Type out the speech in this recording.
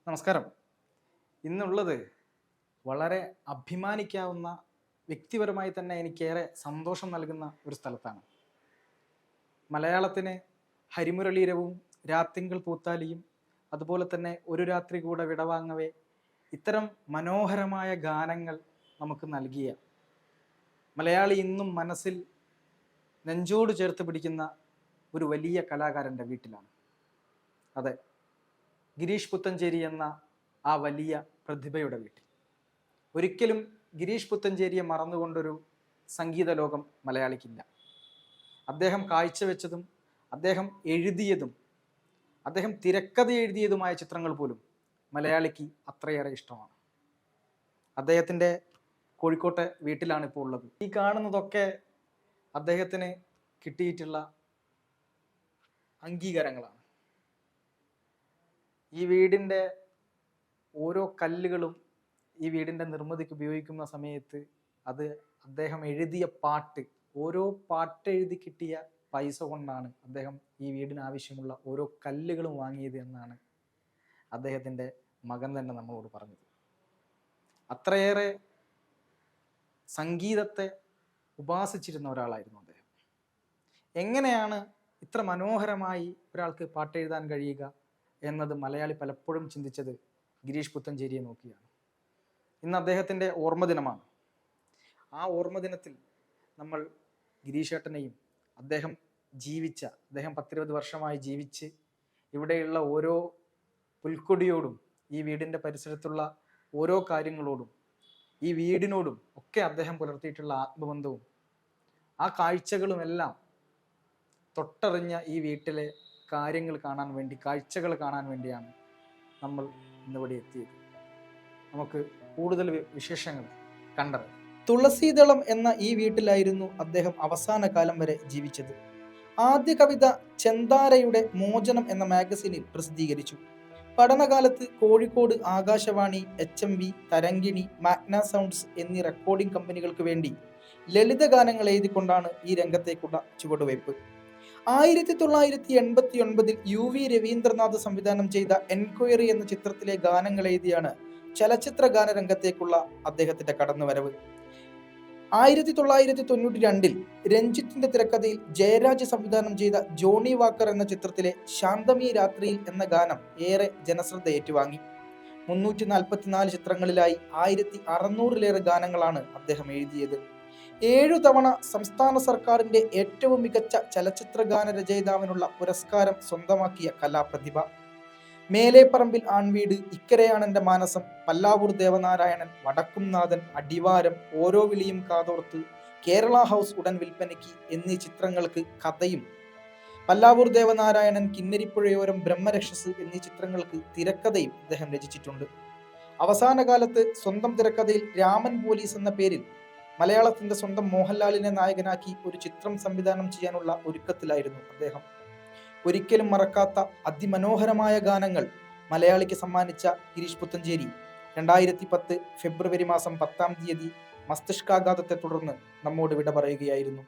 നമസ്കാരം. ഇന്നുള്ളത് വളരെ അഭിമാനിക്കാവുന്ന, വ്യക്തിപരമായി തന്നെ എനിക്കേറെ സന്തോഷം നൽകുന്ന ഒരു സ്ഥലത്താണ്. മലയാളത്തിന് ഹരിമുരളീരവും രാത്തിങ്കൾ പൂത്താലിയും അതുപോലെ തന്നെ ഒരു രാത്രി കൂടെ വിടവാങ്ങവേ ഇത്തരം മനോഹരമായ ഗാനങ്ങൾ നമുക്ക് നൽകിയ മലയാളി ഇന്നും മനസ്സിൽ നെഞ്ചോട് ചേർത്ത് പിടിക്കുന്ന ഒരു വലിയ കലാകാരൻ്റെ വീട്ടിലാണ്. അതെ, ഗിരീഷ് പുത്തഞ്ചേരി എന്ന ആ വലിയ പ്രതിഭയുടെ വീട്ടിൽ. ഒരിക്കലും ഗിരീഷ് പുത്തഞ്ചേരിയെ മറന്നുകൊണ്ടൊരു സംഗീത ലോകം മലയാളിക്കില്ല. അദ്ദേഹം കാഴ്ചവെച്ചതും അദ്ദേഹം എഴുതിയതും അദ്ദേഹം തിരക്കഥ എഴുതിയതുമായ ചിത്രങ്ങൾ പോലും മലയാളിക്ക് അത്രയേറെ ഇഷ്ടമാണ്. അദ്ദേഹത്തിൻ്റെ കോഴിക്കോട്ടെ വീട്ടിലാണ് ഇപ്പോൾ ഉള്ളത്. ഈ കാണുന്നതൊക്കെ അദ്ദേഹത്തിന് കിട്ടിയിട്ടുള്ള അംഗീകാരങ്ങളാണ്. ഈ വീടിൻ്റെ ഓരോ കല്ലുകളും ഈ വീടിൻ്റെ നിർമ്മിതിക്ക് ഉപയോഗിക്കുന്ന സമയത്ത് അത് അദ്ദേഹം എഴുതിയ പാട്ട്, ഓരോ പാട്ട് എഴുതി കിട്ടിയ പൈസ കൊണ്ടാണ് അദ്ദേഹം ഈ വീടിന് ആവശ്യമുള്ള ഓരോ കല്ലുകളും വാങ്ങിയത് എന്നാണ് അദ്ദേഹത്തിൻ്റെ മകൻ തന്നെ നമ്മളോട് പറഞ്ഞത്. അത്രയേറെ സംഗീതത്തെ ഉപാസിച്ചിരുന്ന ഒരാളായിരുന്നു അദ്ദേഹം. എങ്ങനെയാണ് ഇത്ര മനോഹരമായി ഒരാൾക്ക് പാട്ട് എഴുതാൻ കഴിയുക എന്നത് മലയാളി പലപ്പോഴും ചിന്തിച്ചത് ഗിരീഷ് പുത്തഞ്ചേരിയെ നോക്കിയാണ്. ഇന്ന് അദ്ദേഹത്തിൻ്റെ ഓർമ്മദിനമാണ്. ആ ഓർമ്മദിനത്തിൽ നമ്മൾ ഗിരീഷേട്ടനെയും അദ്ദേഹം 10-20 വർഷമായി ജീവിച്ച് ഇവിടെയുള്ള ഓരോ പുൽക്കൊടിയോടും ഈ വീടിൻ്റെ പരിസരത്തുള്ള ഓരോ കാര്യങ്ങളോടും ഈ വീടിനോടും ഒക്കെ അദ്ദേഹം പുലർത്തിയിട്ടുള്ള ആത്മബന്ധവും ആ കാഴ്ചകളുമെല്ലാം തൊട്ടറിഞ്ഞ ഈ വീട്ടിലെ കാര്യങ്ങൾ കാണാൻ വേണ്ടി, കാഴ്ചകൾ കാണാൻ വേണ്ടിയാണ് നമ്മൾ ഇന്നിവിടെ എത്തിയത്. നമുക്ക് കൂടുതൽ വിശേഷങ്ങൾ കണ്ടത്. തുളസീദളം എന്ന ഈ വീട്ടിലായിരുന്നു അദ്ദേഹം അവസാന കാലം വരെ ജീവിച്ചത്. ആദ്യ കവിത ചെന്താരയുടെ മോചനം എന്ന മാഗസിനിൽ പ്രസിദ്ധീകരിച്ചു. പഠനകാലത്ത് Kozhikode Akashvani, HMV, Tharangini, Magna sounds എന്നീ റെക്കോർഡിംഗ് കമ്പനികൾക്ക് വേണ്ടി ലളിതഗാനങ്ങൾ എഴുതിക്കൊണ്ടാണ് ഈ രംഗത്തേക്കുള്ള ചുവടുവയ്പ്. 1989 UV രവീന്ദ്രനാഥ് സംവിധാനം ചെയ്ത എൻക്വയറി എന്ന ചിത്രത്തിലെ ഗാനങ്ങൾ എഴുതിയാണ് ചലച്ചിത്ര ഗാനരംഗത്തേക്കുള്ള അദ്ദേഹത്തിന്റെ കടന്നുവരവ്. 1992 രഞ്ജിത്തിന്റെ തിരക്കഥയിൽ ജയരാജ് സംവിധാനം ചെയ്ത ജോണി വാക്കർ എന്ന ചിത്രത്തിലെ ശാന്തമീ രാത്രിയിൽ എന്ന ഗാനം ഏറെ ജനശ്രദ്ധ ഏറ്റുവാങ്ങി. 344 ചിത്രങ്ങളിലായി 1600-ലേറെ ഗാനങ്ങളാണ് അദ്ദേഹം എഴുതിയത്. 7 തവണ സംസ്ഥാന സർക്കാരിന്റെ ഏറ്റവും മികച്ച ചലച്ചിത്ര ഗാന രചയിതാവിനുള്ള പുരസ്കാരം സ്വന്തമാക്കിയ കലാപ്രതിഭ. മേലേപ്പറമ്പിൽ ആൺവീട്, ഇക്കരയാണെന്റെ മാനസം, പല്ലാവൂർ ദേവനാരായണൻ, വടക്കുംനാഥൻ, അടിവാരം, ഓരോ വിളിയും കാതോർത്ത്, കേരള ഹൗസ് ഉടൻ വിൽപ്പനയ്ക്ക് എന്നീ ചിത്രങ്ങൾക്ക് കഥയും, പല്ലാവൂർ ദേവനാരായണൻ, കിന്നരിപ്പുഴയോരം, ബ്രഹ്മരക്ഷസ് എന്നീ ചിത്രങ്ങൾക്ക് തിരക്കഥയും അദ്ദേഹം രചിച്ചിട്ടുണ്ട്. അവസാന കാലത്ത് സ്വന്തം തിരക്കഥയിൽ രാമൻ പോലീസ് എന്ന പേരിൽ മലയാളത്തിന്റെ സ്വന്തം മോഹൻലാലിനെ നായകനാക്കി ഒരു ചിത്രം സംവിധാനം ചെയ്യാനുള്ള ഒരുക്കത്തിലായിരുന്നു അദ്ദേഹം. ഒരിക്കലും മറക്കാത്ത അതിമനോഹരമായ ഗാനങ്ങൾ മലയാളിക്ക് സമ്മാനിച്ച ഗിരീഷ് പുത്തഞ്ചേരി 2010 ഫെബ്രുവരി മാസം 10-ാം തീയതി മസ്തിഷ്കാഘാതത്തെ തുടർന്ന് നമ്മോട് വിട പറയുകയായിരുന്നു.